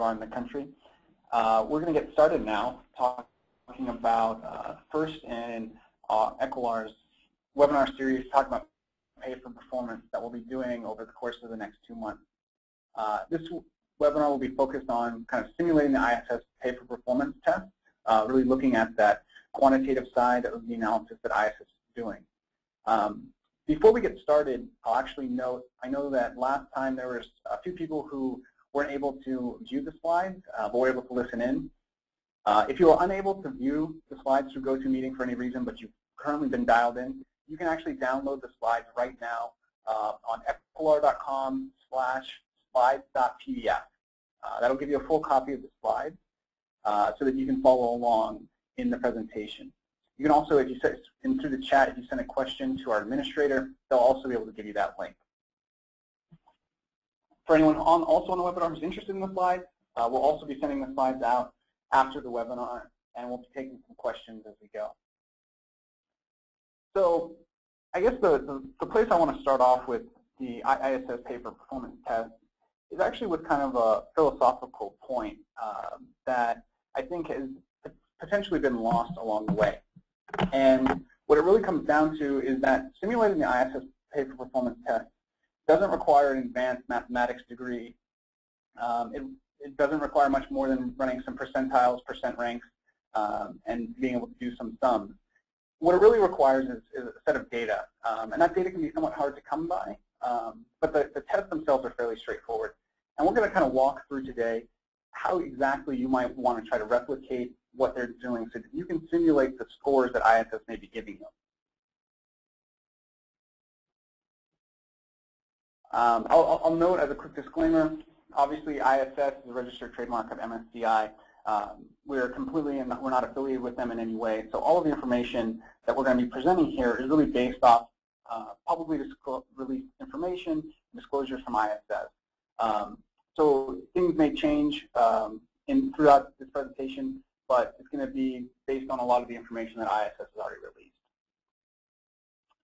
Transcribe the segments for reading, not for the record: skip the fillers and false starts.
are in the country. We're going to get started now talking about first in Equilar's webinar series, talking about pay for performance that we'll be doing over the course of the next 2 months. This webinar will be focused on kind of simulating the ISS pay for performance test, really looking at that quantitative side of the analysis that ISS is doing. Before we get started, I'll actually note, I know that last time there was a few people who weren't able to view the slides, but were able to listen in. If you are unable to view the slides through GoToMeeting for any reason, but you've currently been dialed in, you can actually download the slides right now on equilar.com/slides.pdf. That'll give you a full copy of the slides so that you can follow along in the presentation. You can also, if you send through the chat, if you send a question to our administrator, they'll also be able to give you that link. For anyone also on the webinar who's interested in the slides, we'll also be sending the slides out after the webinar, and we'll be taking some questions as we go. So I guess the place I want to start off with the ISS pay for performance test is actually with kind of a philosophical point that I think has potentially been lost along the way. And what it really comes down to is that simulating the ISS pay for performance test doesn't require an advanced mathematics degree. It doesn't require much more than running some percentiles, percent ranks, and being able to do some sums. What it really requires is a set of data, and that data can be somewhat hard to come by, but the tests themselves are fairly straightforward. And we're going to kind of walk through today how exactly you might want to try to replicate what they're doing so that you can simulate the scores that ISS may be giving you. I'll note as a quick disclaimer, obviously ISS is a registered trademark of MSCI. We're not affiliated with them in any way. So all of the information that we're going to be presenting here is really based off publicly released information, disclosures from ISS. So things may change throughout this presentation, but it's going to be based on a lot of the information that ISS has already released.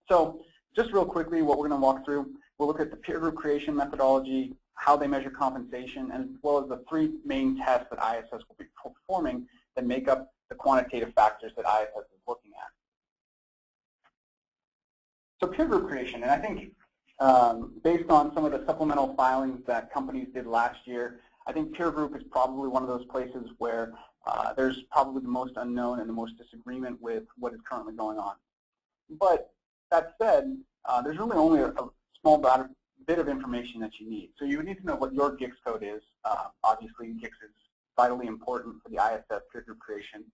So just real quickly, what we're going to walk through, we'll look at the peer group creation methodology, how they measure compensation, as well as the 3 main tests that ISS will be performing that make up the quantitative factors that ISS is looking at. So peer group creation, and I think based on some of the supplemental filings that companies did last year, I think peer group is probably one of those places where there's probably the most unknown and the most disagreement with what is currently going on. But that said, there's really only a small bit of information that you need. So you would need to know what your GICS code is. Obviously, GICS is vitally important for the ISS peer group creation.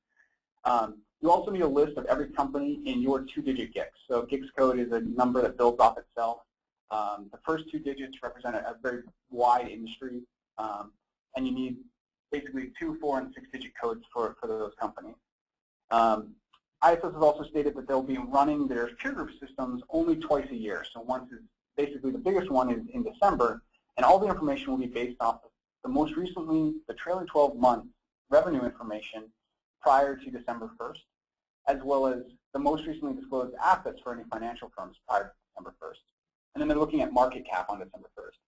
You also need a list of every company in your 2-digit GICS. So GICS code is a number that builds off itself. The first 2 digits represent a very wide industry, and you need basically 2, 4, and 6-digit codes for those companies. ISS has also stated that they'll be running their peer group systems only twice a year. So once is basically the biggest one is in December, and all the information will be based off of the most recently, the trailing 12 months revenue information prior to December 1st, as well as the most recently disclosed assets for any financial firms prior to December 1st. And then they're looking at market cap on December 1st.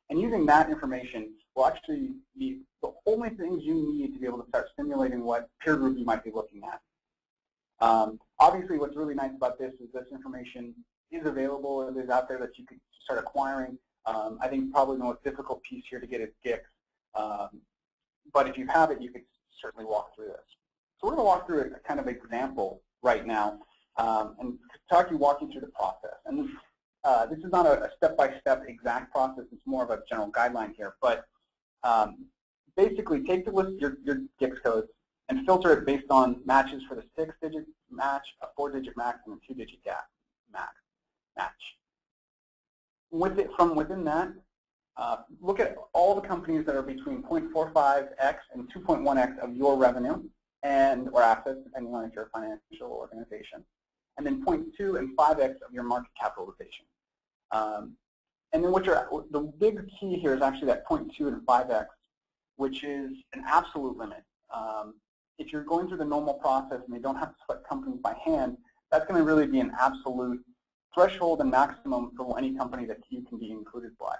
And using that information will actually be the only things you need to be able to start simulating what peer group you might be looking at. Obviously, what's really nice about this is this information is available. It is out there that you can start acquiring. I think probably the most difficult piece here to get is GICS. But if you have it, you could certainly walk through this. So we're going to walk through a kind of example right now and walk you through the process. And this is not a step-by-step exact process. It's more of a general guideline here. But basically, take the list of your GICS codes and filter it based on matches for the 6-digit match, a 4-digit match, and a 2-digit match. From within that, look at all the companies that are between 0.45x and 2.1x of your revenue or assets, depending on if you're a financial organization, and then 0.2 and 5x of your market capitalization. And then the big key here is actually that 0.2 and 5x, which is an absolute limit. If you're going through the normal process and they don't have to select companies by hand, that's going to really be an absolute threshold and maximum for any company that you can be included by.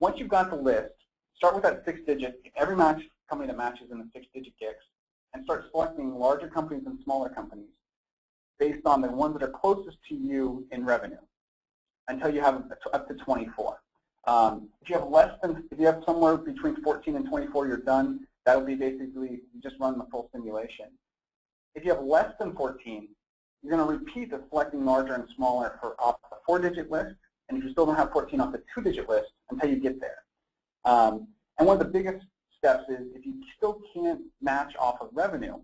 Once you've got the list, start with that 6-digit, every company that matches in the 6-digit GICS, and start selecting larger companies and smaller companies based on the ones that are closest to you in revenue until you have up to 24. If you have somewhere between 14 and 24, you're done. That'll be basically you just run the full simulation. If you have less than 14, you're going to repeat the selecting larger and smaller for off the 4-digit list, and if you still don't have 14 off the 2-digit list until you get there. And one of the biggest steps is if you still can't match off of revenue,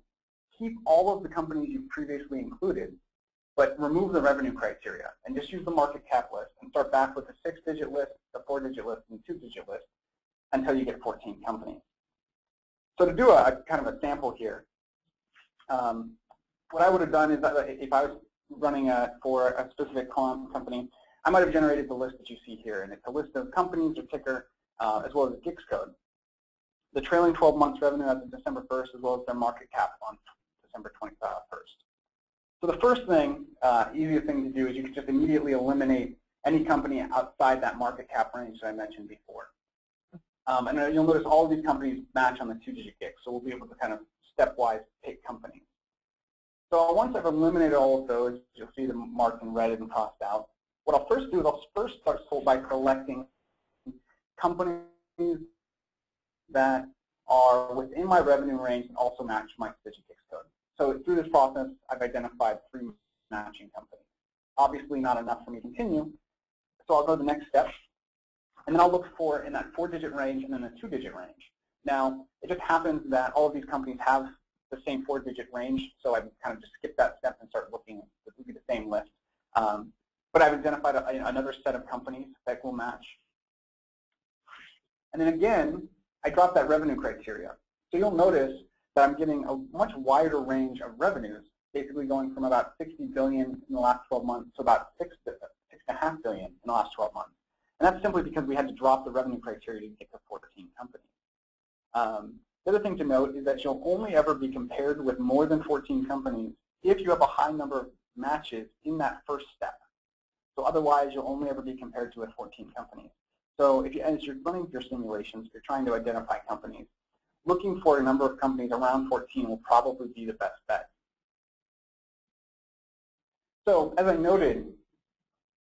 keep all of the companies you've previously included, but remove the revenue criteria and just use the market cap list and start back with the 6-digit list, the 4-digit list, and the 2-digit list until you get 14 companies. So to do a kind of a sample here, what I would have done is if I was running for a specific company, I might have generated the list that you see here, and it's a list of companies or ticker as well as a GICS code. The trailing 12 months revenue as of December 1st, as well as their market cap on December 21st. So the first thing, easiest thing to do is you can just immediately eliminate any company outside that market cap range that I mentioned before. And you'll notice all of these companies match on the 2-digit GICS, so we'll be able to kind of stepwise pick companies. So once I've eliminated all of those, you'll see them marked in red and crossed out. What I'll first do is I'll first start by selecting companies that are within my revenue range and also match my 6-digit GICS code. So through this process, I've identified 3 matching companies. Obviously not enough for me to continue, so I'll go to the next step, and then I'll look for in that 4-digit range and then the 2-digit range. Now, it just happens that all of these companies have the same 4-digit range, so I kind of just skip that step and start looking at the same list. But I've identified another set of companies that will match. And then again, I drop that revenue criteria. So you'll notice that I'm getting a much wider range of revenues, basically going from about 60 billion in the last 12 months to about 6.5 billion in the last 12 months. And that's simply because we had to drop the revenue criteria to get to 14 companies. The other thing to note is that you'll only ever be compared with more than 14 companies if you have a high number of matches in that first step. So otherwise, you'll only ever be compared to with 14 companies. So if as you're running your simulations, if you're trying to identify companies, looking for a number of companies around 14 will probably be the best bet. So as I noted,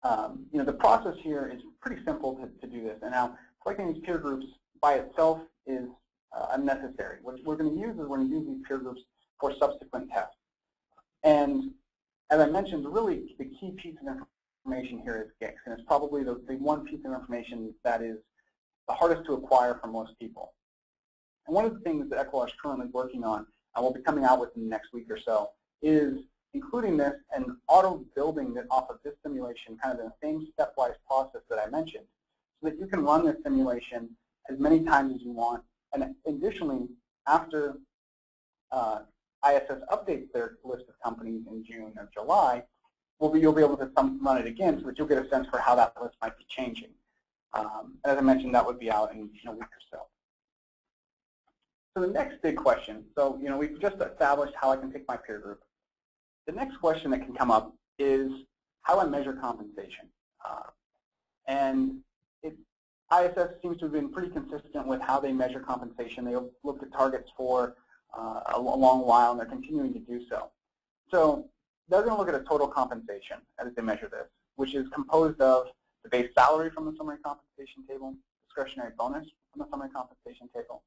the process here is pretty simple to do this. And now selecting these peer groups by itself is unnecessary. What we're going to use is we're going to use these peer groups for subsequent tests. And as I mentioned, really the key piece of information here is GICS, and it's probably the one piece of information that is the hardest to acquire for most people. And one of the things that Equilar is currently working on, and we'll be coming out with in the next week or so, is including this and auto-building it off of this simulation, kind of in the same stepwise process that I mentioned, so that you can run this simulation as many times as you want. And additionally, after ISS updates their list of companies in June or July, you'll be able to run it again so that you'll get a sense for how that list might be changing. As I mentioned, that would be out in a week or so. So the next big question, so we've just established how I can pick my peer group. The next question that can come up is how I measure compensation. And ISS seems to have been pretty consistent with how they measure compensation. They looked at targets for a long while, and they're continuing to do so. So they're going to look at a total compensation as they measure this, which is composed of the base salary from the summary compensation table, discretionary bonus from the summary compensation table,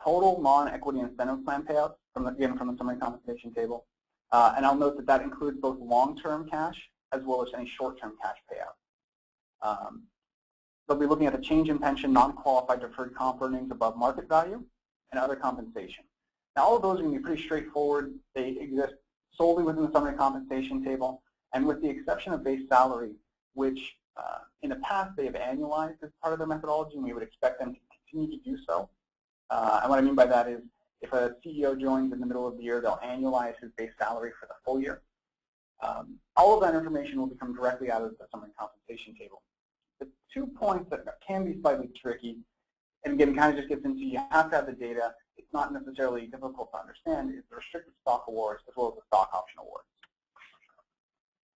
total non-equity incentive plan payouts from the summary compensation table, and I'll note that that includes both long-term cash as well as any short-term cash payout. They'll be looking at the change in pension, non-qualified deferred comp earnings above market value, and other compensation. Now, all of those are going to be pretty straightforward. They exist solely within the summary compensation table, and with the exception of base salary, which in the past they have annualized as part of their methodology, and we would expect them to continue to do so. And what I mean by that is if a CEO joins in the middle of the year, they'll annualize his base salary for the full year. All of that information will become directly out of the summary compensation table. The 2 points that can be slightly tricky, and again, kind of just gets into you have to have the data. It's not necessarily difficult to understand, is the restricted stock awards as well as the stock option awards.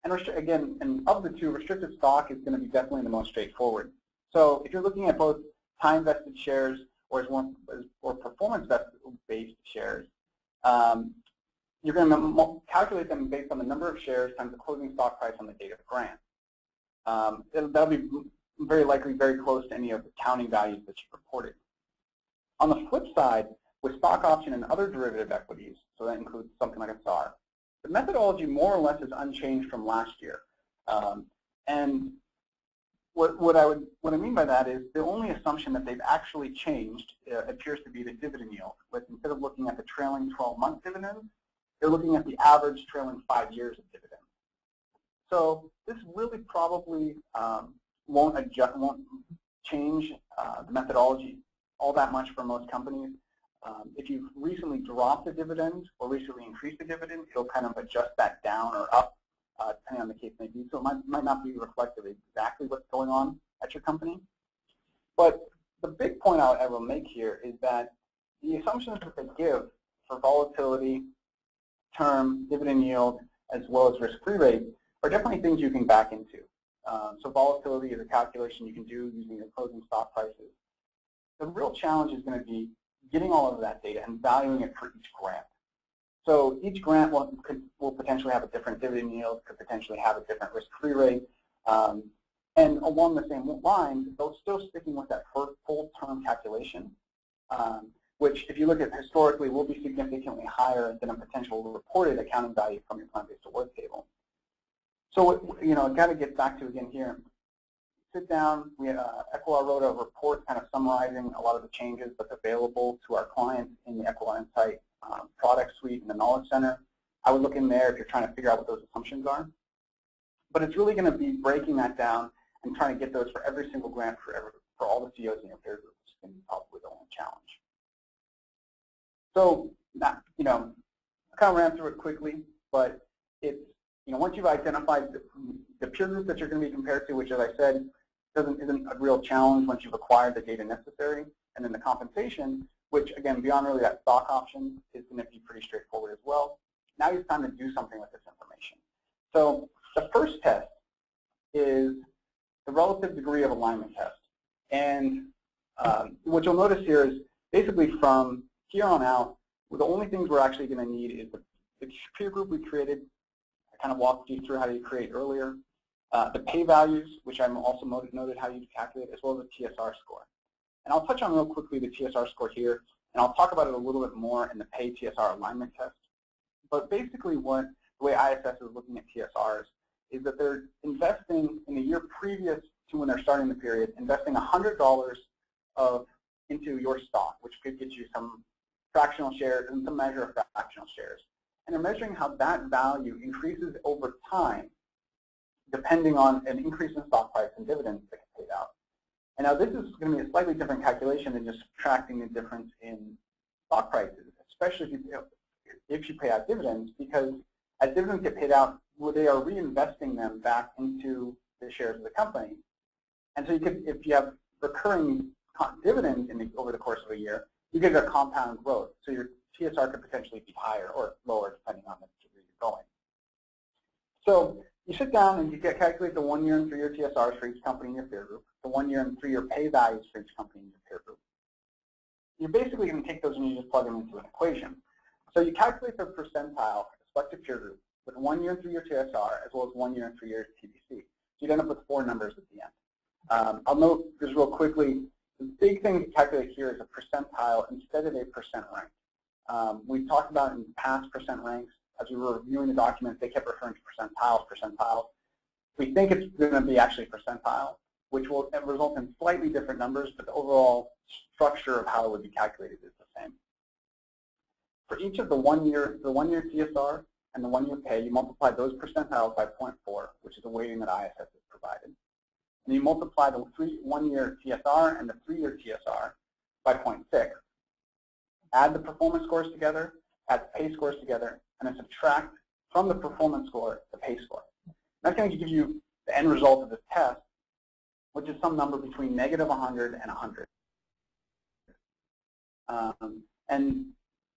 And again, and of the two, restricted stock is going to be definitely the most straightforward. So if you're looking at both time-vested shares or performance-based shares, you're going to calculate them based on the number of shares times the closing stock price on the date of grant. That'll be very likely very close to any of the accounting values that you reported. On the flip side, with stock option and other derivative equities, so that includes something like a SAR, the methodology more or less is unchanged from last year. And what I mean by that is the only assumption that they've actually changed appears to be the dividend yield. With instead of looking at the trailing 12-month dividends, they're looking at the average trailing 5 years of dividends. So this really probably won't change the methodology all that much for most companies. If you've recently dropped a dividend or recently increased a dividend, it'll kind of adjust that down or up, depending on the case may be. So it might not be reflective of exactly what's going on at your company. But the big point I will make here is that the assumptions that they give for volatility, term, dividend yield, as well as risk-free rate are definitely things you can back into. So volatility is a calculation you can do using your closing stock prices. The real challenge is going to be getting all of that data and valuing it for each grant. So each grant will potentially have a different dividend yield, could potentially have a different risk-free rate. And along the same lines, they're still sticking with that full-term calculation, which if you look at historically will be significantly higher than a potential reported accounting value from your plant-based award table. So, I've got to get back to again here. Sit down, Equilar wrote a report kind of summarizing a lot of the changes that's available to our clients in the Equilar Insight product suite and the Knowledge Center. I would look in there if you're trying to figure out what those assumptions are. But it's really going to be breaking that down and trying to get those for every single grant for all the CEOs in your peer group, which is going to be probably the only challenge. So, I kind of ran through it quickly, but it's, once you've identified the peer group that you're going to be compared to, which, as I said, isn't a real challenge once you've acquired the data necessary, and then the compensation, which, again, beyond really that stock option, is going to be pretty straightforward as well. Now it's time to do something with this information. So the first test is the relative degree of alignment test. And what you'll notice here is basically from here on out, the only things we're actually going to need is the peer group we created. I kind of walked you through how to create earlier. The pay values, which I'm also noted how you calculate, as well as the TSR score. And I'll touch on real quickly the TSR score here, and I'll talk about it a little bit more in the pay TSR alignment test. But basically the way ISS is looking at TSRs is that they're investing in the year previous to when they're starting the period, investing $100 into your stock, which could get you some fractional shares and some measure of fractional shares. And they're measuring how that value increases over time, depending on an increase in stock price and dividends that get paid out. And now this is going to be a slightly different calculation than just subtracting the difference in stock prices, especially if you pay out dividends, because as dividends get paid out, they are reinvesting them back into the shares of the company. And so you could, if you have recurring dividends over the course of a year, you get a compound growth. So your TSR could potentially be higher or lower depending on the degree you're going. So you sit down and you calculate the 1-year and 3-year TSRs for each company in your peer group, the 1-year and 3-year pay values for each company in your peer group. You're basically going to take those and you just plug them into an equation. So you calculate the percentile for the selected peer group with 1-year and 3-year TSR as well as 1-year and 3-year TBC. So you'd end up with 4 numbers at the end. I'll note just real quickly, the big thing to calculate here is a percentile instead of a percent rank. We've talked about in past percent ranks. As we were reviewing the documents, they kept referring to percentiles. We think it's going to be actually percentile, which will result in slightly different numbers, but the overall structure of how it would be calculated is the same. For each of the 1-year TSR and the 1-year pay, you multiply those percentiles by 0.4, which is the weighting that ISS has provided. And you multiply the 1-year TSR and the 3-year TSR by 0.6. Add the performance scores together, add the pay scores together, and then subtract from the performance score the pay score. That's going to give you the end result of this test, which is some number between -100 and 100. And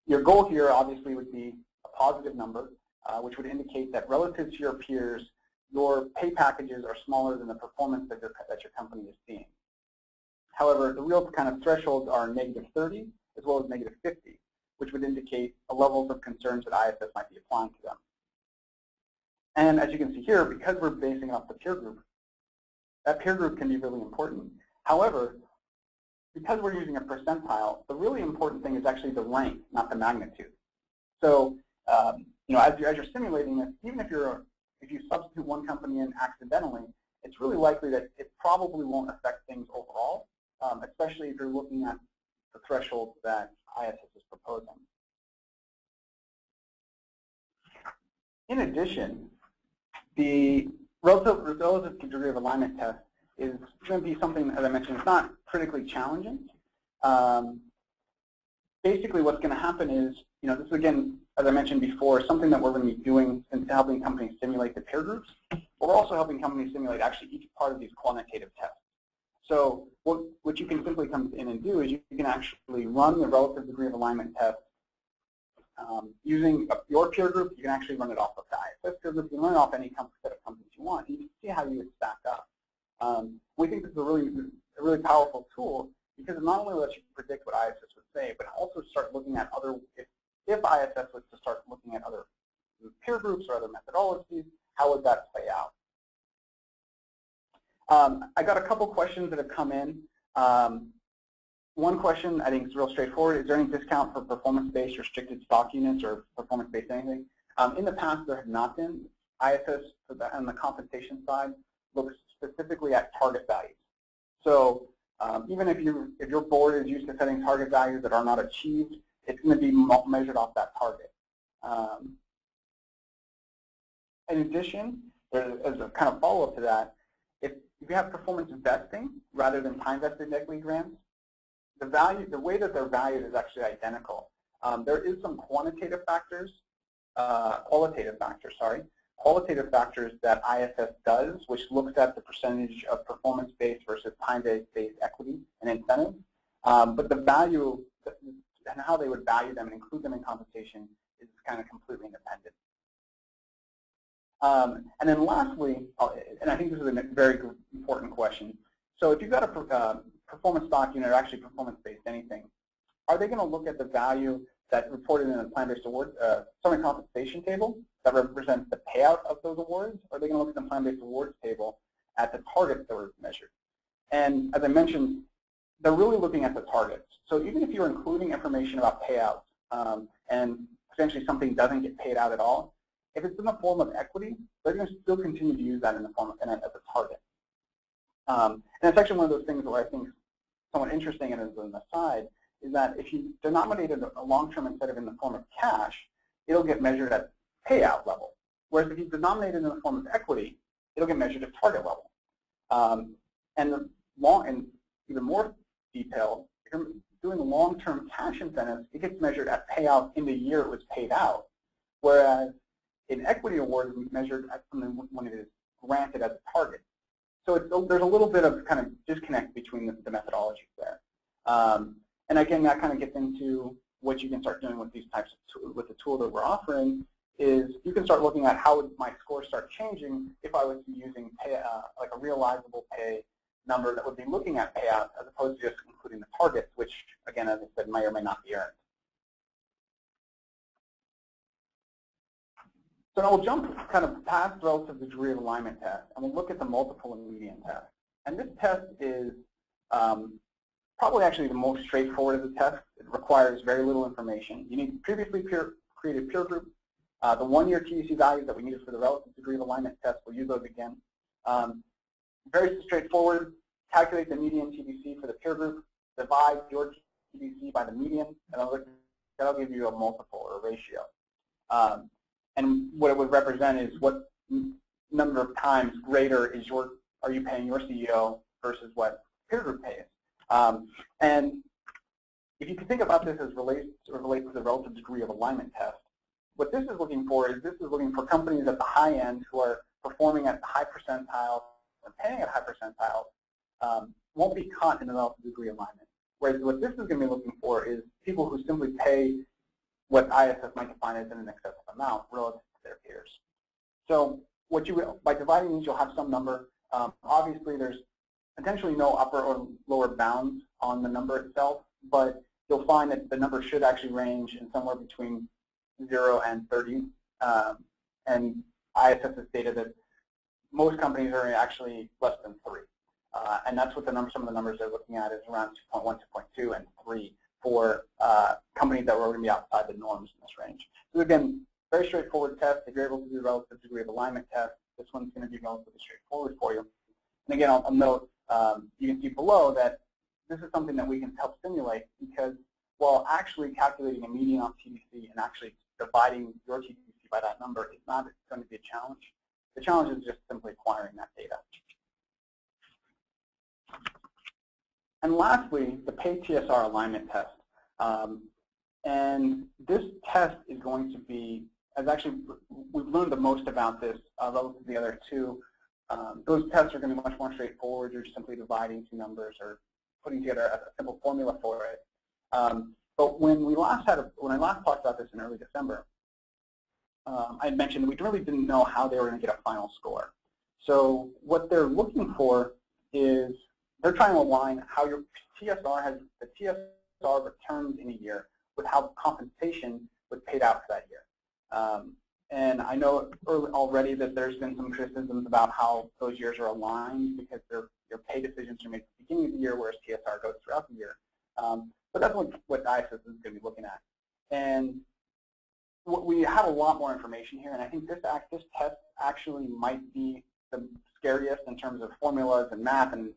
your goal here obviously would be a positive number, which would indicate that relative to your peers, your pay packages are smaller than the performance that your company is seeing. However, the real kind of thresholds are -30 as well as -50, which would indicate the levels of concerns that ISS might be applying to them. And as you can see here, because we're basing off the peer group, that peer group can be really important. However, because we're using a percentile, the really important thing is actually the rank, not the magnitude. So, as you're simulating this, even if you substitute one company in accidentally, it's really likely that it probably won't affect things overall, especially if you're looking at the thresholds that ISS is proposing. In addition, the relative degree of alignment test is going to be something, as I mentioned, it's not critically challenging. Basically, what's going to happen is, this is, again, as I mentioned before, something that we're going to be doing in helping companies simulate the peer groups. But we're also helping companies simulate actually each part of these quantitative tests. So what you can simply come in and do is you can actually run the relative degree of alignment test using your peer group. You can actually run it off of the ISS peer group. You can run it off any set of companies you want. You can see how you would stack up. We think this is a really powerful tool because it not only lets you predict what ISS would say, but also start looking at other, if ISS was to start looking at other peer groups or other methodologies, how would that play out? I got a couple questions that have come in. One question I think is real straightforward. Is there any discount for performance-based restricted stock units or performance-based anything? In the past, there have not been. ISS on the compensation side looks specifically at target values. So even if your board is used to setting target values that are not achieved, it's going to be measured off that target. In addition, as a kind of follow-up to that, if you have performance vesting rather than time-vested equity grants, the way that they're valued is actually identical. There is some qualitative factors that ISS does, which looks at the percentage of performance-based versus time-based equity and incentive. But the value and how they would value them and include them in compensation is kind of completely independent. And then lastly, and I think this is a very important question. So if you've got a performance stock unit or actually performance-based anything, are they going to look at the value that's reported in a plan-based award summary compensation table that represents the payout of those awards, or are they going to look at the plan-based awards table at the targets that were measured? And as I mentioned, they're really looking at the targets. So even if you're including information about payouts and potentially something doesn't get paid out at all, if it's in the form of equity, they're going to still continue to use that in the form of as a target. And it's actually one of those things where I think somewhat interesting and as an aside is that if you denominate a long-term incentive in the form of cash, it'll get measured at payout level. Whereas if you denominate it in the form of equity, it'll get measured at target level. And even more detailed, if you're doing long-term cash incentives, it gets measured at payout in the year it was paid out. Whereas in equity awards, it's measured at something when it is granted as a target. So there's a little bit of kind of disconnect between the methodologies there. And again, that kind of gets into what you can start doing with these types of tools, with the tool that we're offering, is you can start looking at how would my score start changing if I was using like a realizable pay number that would be looking at payouts as opposed to just including the targets, which again, as I said, may or may not be earned. So now we'll jump kind of past relative degree of alignment test, and we'll look at the multiple and median test. And this test is probably actually the most straightforward of the tests. It requires very little information. You need previously created peer group. The one-year TDC values that we needed for the relative degree of alignment test, we'll use those again. Very straightforward. Calculate the median TDC for the peer group. Divide your TDC by the median, and that'll give you a multiple or a ratio. And what it would represent is what number of times greater are you paying your CEO versus what peer group pays. And if you can think about this as relates to the relative degree of alignment test, what this is looking for is companies at the high end who are performing at the high percentile or paying at high percentile won't be caught in the relative degree alignment. Whereas what this is going to be looking for is people who simply pay what ISS might define as an excessive amount relative to their peers. So by dividing these, you'll have some number. Obviously, there's potentially no upper or lower bounds on the number itself, but you'll find that the number should actually range in somewhere between 0 and 30. And ISS's data that most companies are actually less than 3. And that's what some of the numbers they're looking at is around 2.1, 2.2, and 3 for companies that were going to be outside the norms in this range. So again, very straightforward test. If you're able to do a relative degree of alignment test, this one's going to be relatively straightforward for you. And again, I'll note, you can see below that this is something that we can help simulate because while actually calculating a median off TDC and actually dividing your TDC by that number is not going to be a challenge. The challenge is just simply acquiring that data. And lastly, the pay TSR alignment test. And this test is going to be, we've learned the most about this relative to the other two. Those tests are going to be much more straightforward. You're simply dividing two numbers or putting together a simple formula for it. But when I last talked about this in early December, I had mentioned that we really didn't know how they were going to get a final score. So what they're looking for is they're trying to align how your TSR returns in a year with how compensation was paid out for that year. And I know already that there's been some criticisms about how those years are aligned because your pay decisions are made at the beginning of the year, whereas TSR goes throughout the year. But that's what ISS is going to be looking at. And we have a lot more information here, and I think this test actually might be the scariest in terms of formulas and math and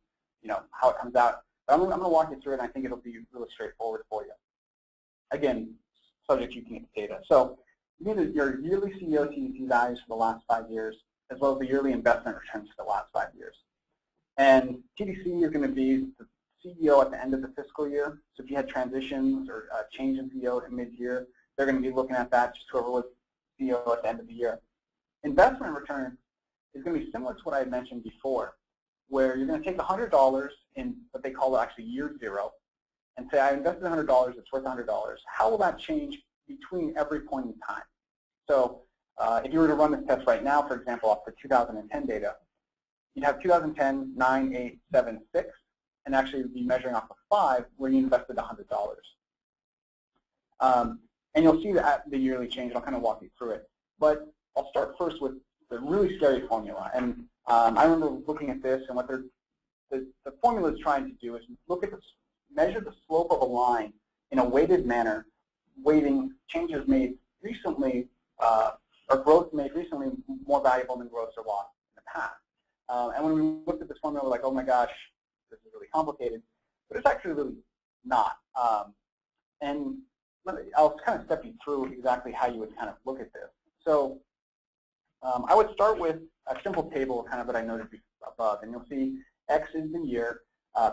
how it comes out. But I'm going to walk you through it, and I think it'll be really straightforward for you. Again, subject you can get the data. So you need your yearly CEO TDC values for the last 5 years, as well as the yearly investment returns for the last 5 years. And TDC is going to be the CEO at the end of the fiscal year. So if you had transitions or a change in CEO at mid-year, they're going to be looking at that, just whoever was CEO at the end of the year. Investment return is going to be similar to what I had mentioned before, where you're going to take $100 in what they call actually year 0 and say, I invested $100, it's worth $100. How will that change between every point in time? So if you were to run this test right now, for example, off the 2010 data, you'd have 2010, 9, 8, 7, 6, and actually be measuring off of 5 where you invested $100. And you'll see the yearly change, and I'll kind of walk you through it. But I'll start first with the really scary formula. And I remember looking at this, and what the formula is trying to do is measure the slope of a line in a weighted manner, weighting changes made recently, or growth made recently more valuable than growth or loss in the past. And when we looked at this formula, we're like, oh my gosh, this is really complicated. But it's actually really not. And I'll kind of step you through exactly how you would kind of look at this. So I would start with a simple table kind of that I noted above. And you'll see X is the year,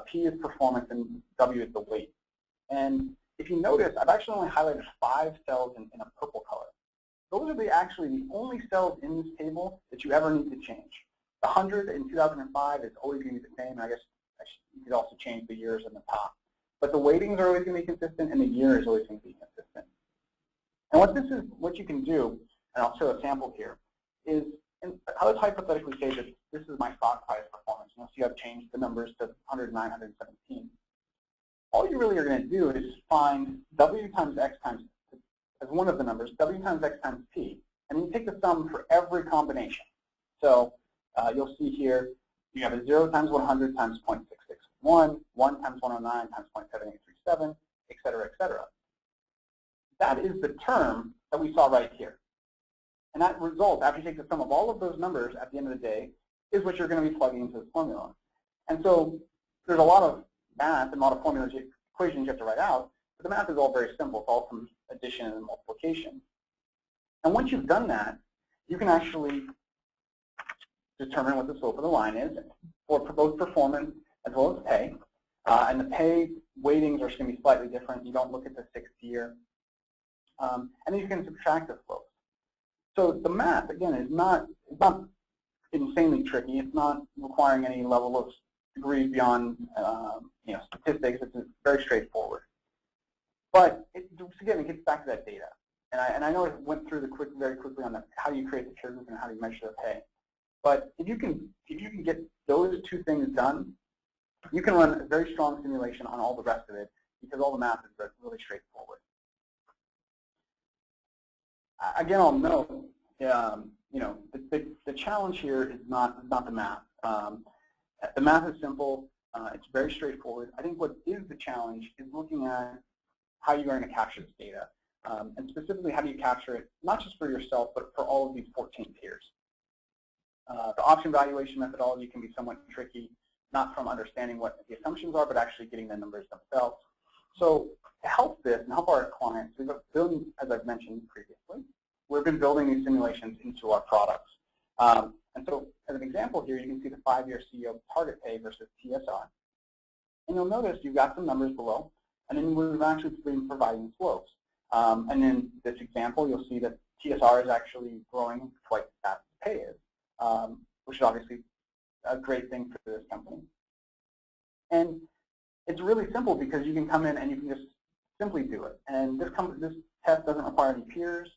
P is performance, and W is the weight. And if you notice, I've actually only highlighted 5 cells in a purple color. Those are actually the only cells in this table that you ever need to change. The 100 in 2005 is always going to be the same. And I guess you could also change the years in the top. But the weightings are always going to be consistent, and the year is always going to be consistent. And what you can do, and I'll show a sample here, is I would hypothetically say that this is my stock price performance. You'll see I've changed the numbers to 109, 117. All you really are going to do is find W times X times, as one of the numbers, W times X times P, and you take the sum for every combination. So you'll see here, you have a 0 times 100 times 0.661, 1 times 109 times 0.7837, et cetera, et cetera. That is the term that we saw right here. And that result, after you take the sum of all of those numbers at the end of the day, is what you're going to be plugging into this formula. And so there's a lot of math and a lot of formulas, equations you have to write out, but the math is all very simple. It's all from addition and multiplication. And once you've done that, you can actually determine what the slope of the line is for both performance as well as pay. And the pay weightings are going to be slightly different. You don't look at the 6th year. And then you can subtract the slopes. So the math, again, it's not insanely tricky. It's not requiring any level of degree beyond statistics. It's very straightforward. But again, it gets back to that data. And I know I went through very quickly on how you create the peer group and how you measure the pay. But if you can get those two things done, you can run a very strong simulation on all the rest of it because all the math is really straightforward. Again, I'll note, the challenge here is not the math. The math is simple. It's very straightforward. I think what is the challenge is looking at how you're going to capture this data. And specifically, how do you capture it, not just for yourself, but for all of these 14 peers. The option valuation methodology can be somewhat tricky, not from understanding what the assumptions are, but actually getting the numbers themselves. So to help this and help our clients, we've been building, as I've mentioned previously, we've been building these simulations into our products. And so as an example here, you can see the 5-year CEO target pay versus TSR. And you'll notice you've got some numbers below, and then we've actually been providing slopes. And in this example, you'll see that TSR is actually growing twice as fast as pay is, which is obviously a great thing for this company. And it's really simple because you can come in and you can just simply do it. And this test doesn't require any peers.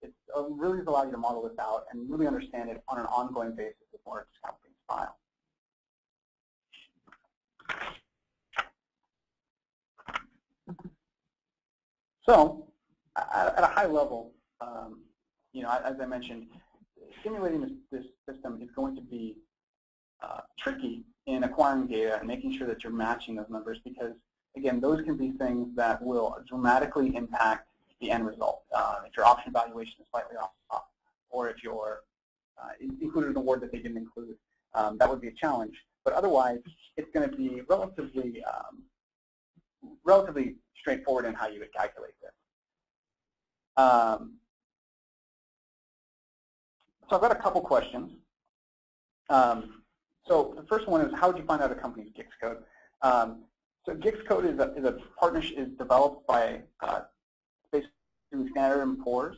It really allows you to model this out and really understand it on an ongoing basis with more discounting style. So, at a high level, as I mentioned, simulating this system is going to be tricky in acquiring data and making sure that you're matching those numbers because, again, those can be things that will dramatically impact the end result. If your option valuation is slightly off, or if you're included an award that they didn't include, that would be a challenge. But otherwise, it's going to be relatively straightforward in how you would calculate this. So I've got a couple questions. So the first one is, how would you find out a company's GICS code? So GICS code is a partnership is developed by basically Standard & Poor's,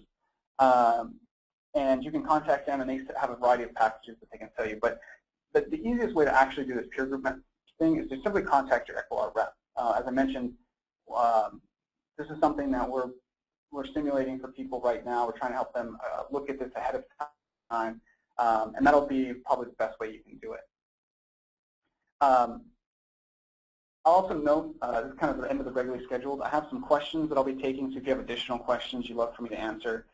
and you can contact them, and they have a variety of packages that they can tell you. But the easiest way to actually do this peer group thing is to simply contact your ECOR rep. As I mentioned, this is something that we're simulating for people right now. We're trying to help them look at this ahead of time, and that'll be probably the best way you can do it. I'll also note, this is kind of the end of the regularly scheduled. I have some questions that I'll be taking, so if you have additional questions you'd love for me to answer,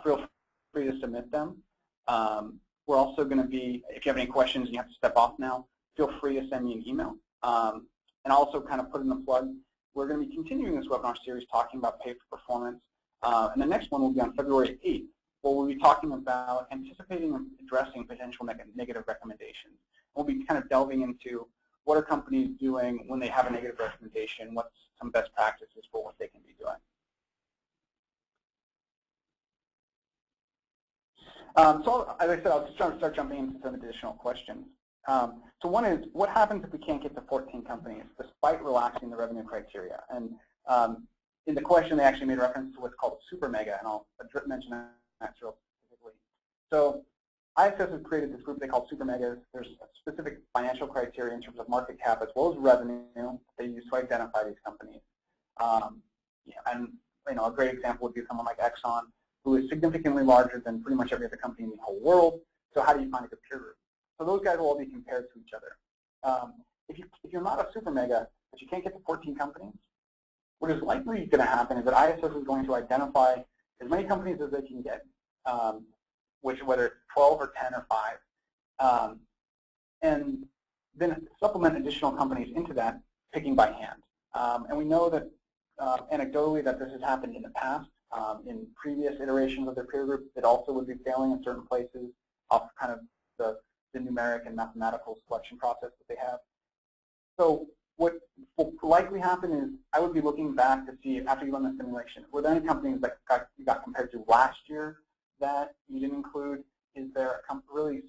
feel free to submit them. We're also going to be, if you have any questions and you have to step off now, feel free to send me an email. And also kind of put in the plug, we're going to be continuing this webinar series talking about pay for performance. And the next one will be on February 8th, where we'll be talking about anticipating and addressing potential negative recommendations. We'll be kind of delving into what are companies doing when they have a negative recommendation, what's some best practices for what they can be doing. So as I said, I'll just start jumping into some additional questions. So one is, what happens if we can't get to 14 companies despite relaxing the revenue criteria? And in the question, they actually made reference to what's called super mega, and I'll mention that real specifically. So ISS has created this group they call super megas. There's a specific financial criteria in terms of market cap as well as revenue they use to identify these companies. And a great example would be someone like Exxon, who is significantly larger than pretty much every other company in the whole world. So how do you find a good peer group? So those guys will all be compared to each other. If you're not a super mega, but you can't get to 14 companies, what is likely going to happen is that ISS is going to identify as many companies as they can get, whether it's 12 or 10 or 5, and then supplement additional companies into that, picking by hand. And we know that anecdotally that this has happened in the past. In previous iterations of their peer group, it also would be failing in certain places off kind of the numeric and mathematical selection process that they have. So what will likely happen is I would be looking back to see, after you run the simulation, were there any companies that you got compared to last year that you didn't include? Is there a really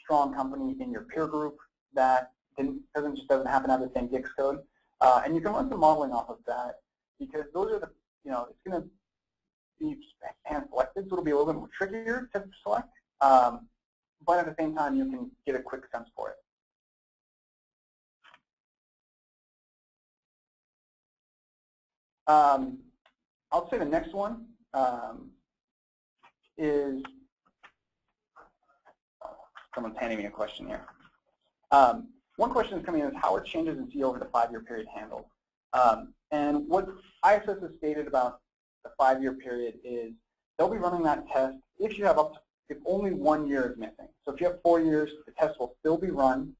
strong company in your peer group that doesn't happen to have the same GICS code? And you can run some modeling off of that, because those are the, it's going to be hand selected, so it'll be a little bit more trickier to select. But at the same time, you can get a quick sense for it. I'll say the next one is, someone's handing me a question here. one question that's coming in is how are changes in CEO over the 5-year period handled? And what ISS has stated about the 5-year period is they'll be running that test if you have if only 1 year is missing. So if you have 4 years, the test will still be run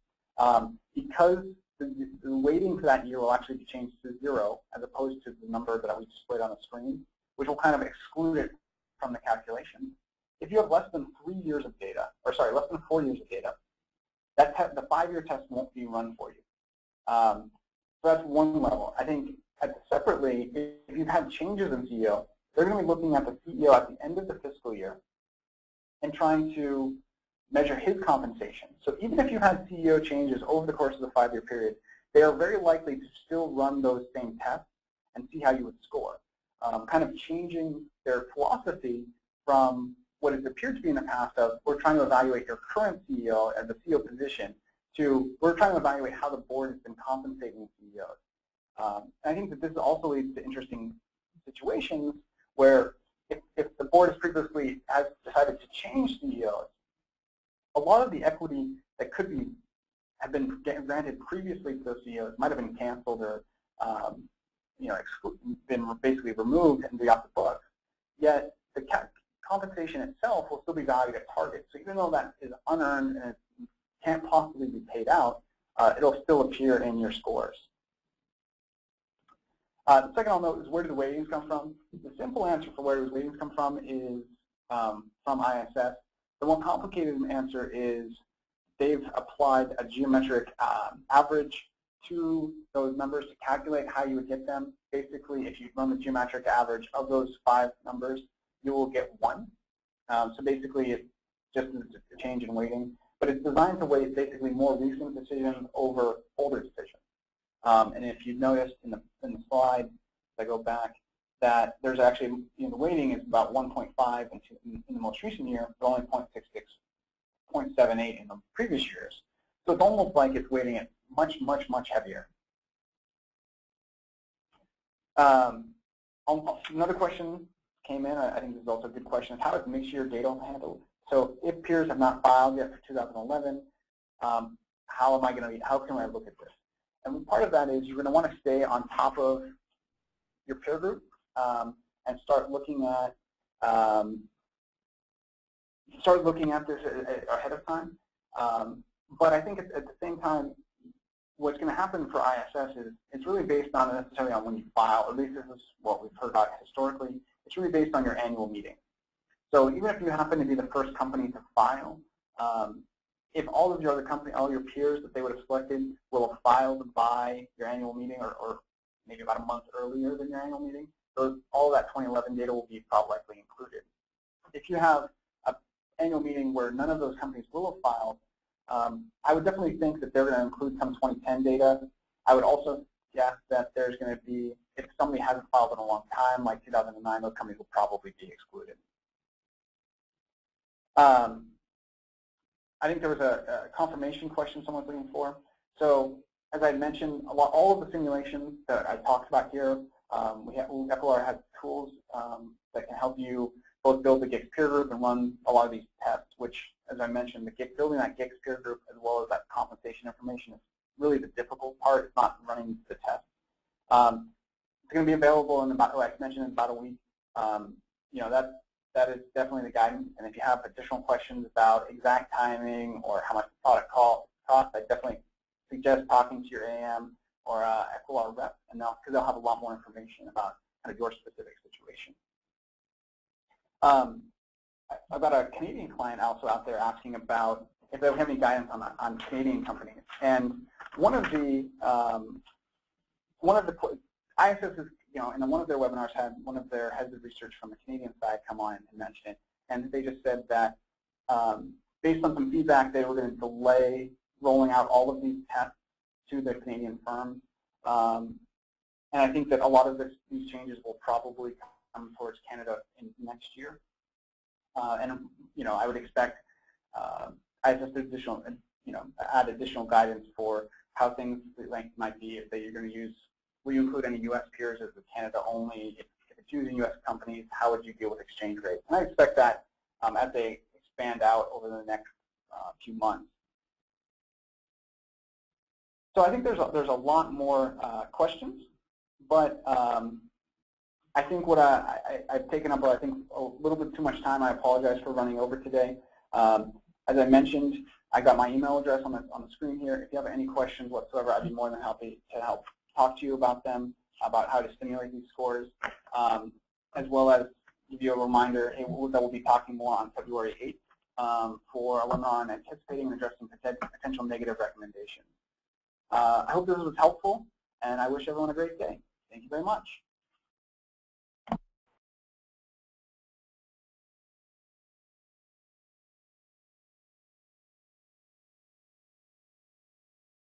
because the weighting for that year will actually be changed to 0 as opposed to the number that we displayed on the screen, which will kind of exclude it from the calculation. If you have less than 3 years of data, or sorry, less than 4 years of data, the 5-year test won't be run for you. So that's one level. I think separately, if you've had changes in CEO, they're going to be looking at the CEO at the end of the fiscal year and trying to measure his compensation. So even if you had CEO changes over the course of the 5-year period, they are very likely to still run those same tests and see how you would score, kind of changing their philosophy from what has appeared to be in the past of we're trying to evaluate your current CEO and the CEO position to we're trying to evaluate how the board has been compensating CEOs. And I think that this also leads to interesting situations where if the board has previously decided to change CEOs, a lot of the equity that could have been granted previously to those CEOs might have been canceled or been basically removed and be off the books. Yet the compensation itself will still be valued at target. So even though that is unearned and it can't possibly be paid out, it'll still appear in your scores. The second I'll note is where do the weightings come from? The simple answer for where those weightings come from is from ISS. The more complicated answer is they've applied a geometric average to those numbers to calculate how you would get them. Basically, if you run the geometric average of those 5 numbers, you will get 1. So basically, it's just a change in weighting. But it's designed to weight basically more recent decisions over older decisions. And if you noticed in the slide, if I go back, that there's actually, the weighting is about 1.5 in the most recent year, but only 0.66, 0.78 in the previous years. So it's almost like it's weighting it much, much, much heavier. Another question came in, I think this is also a good question, is how does mixed-year data handled? So if peers have not filed yet for 2011, how can I look at this? And part of that is you're going to want to stay on top of your peer group and start looking at this ahead of time. But I think at the same time, what's going to happen for ISS is it's really based on necessarily on when you file. At least this is what we've heard about historically. It's really based on your annual meeting. So even if you happen to be the first company to file, if all of your other all your peers that they would have selected will have filed by your annual meeting or maybe about a month earlier than your annual meeting, all of that 2011 data will be probably likely included. If you have an annual meeting where none of those companies will have filed, I would definitely think that they're going to include some 2010 data. I would also guess that there's going to be, if somebody hasn't filed in a long time, like 2009, those companies will probably be excluded. I think there was a confirmation question someone's looking for. So as I mentioned, all of the simulations that I talked about here, Equilar has tools that can help you both build the GICS peer group and run a lot of these tests, which, as I mentioned, building that GICS peer group as well as that compensation information is really the difficult part. It's not running the test. It's going to be available in about, like I mentioned, in about a week. That is definitely the guidance. And if you have additional questions about exact timing or how much the product costs, I definitely suggest talking to your AM or Equilar rep, and because they'll have a lot more information about kind of your specific situation. I've got a Canadian client also out there asking about if they have any guidance on Canadian companies. And one of the ISS is, in one of their webinars had one of their heads of research from the Canadian side come on and mention it, and they just said that based on some feedback, they were going to delay rolling out all of these tests to the Canadian firms. And I think that a lot of these changes will probably come towards Canada in next year. And I would expect ISS to add additional guidance for how things might be if you're going to use. Will you include any U.S. peers as Canada only? If it's using U.S. companies, how would you deal with exchange rates? And I expect that as they expand out over the next few months. So I think there's a lot more questions, but I think what I've taken up, I think, a little bit too much time. I apologize for running over today. As I mentioned, I got my email address on the screen here. If you have any questions whatsoever, I'd be more than happy to help talk to you about them, about how to stimulate these scores, as well as give you a reminder that we'll be talking more on February 8th for a webinar on anticipating and addressing potential negative recommendations. I hope this was helpful, and I wish everyone a great day. Thank you very much.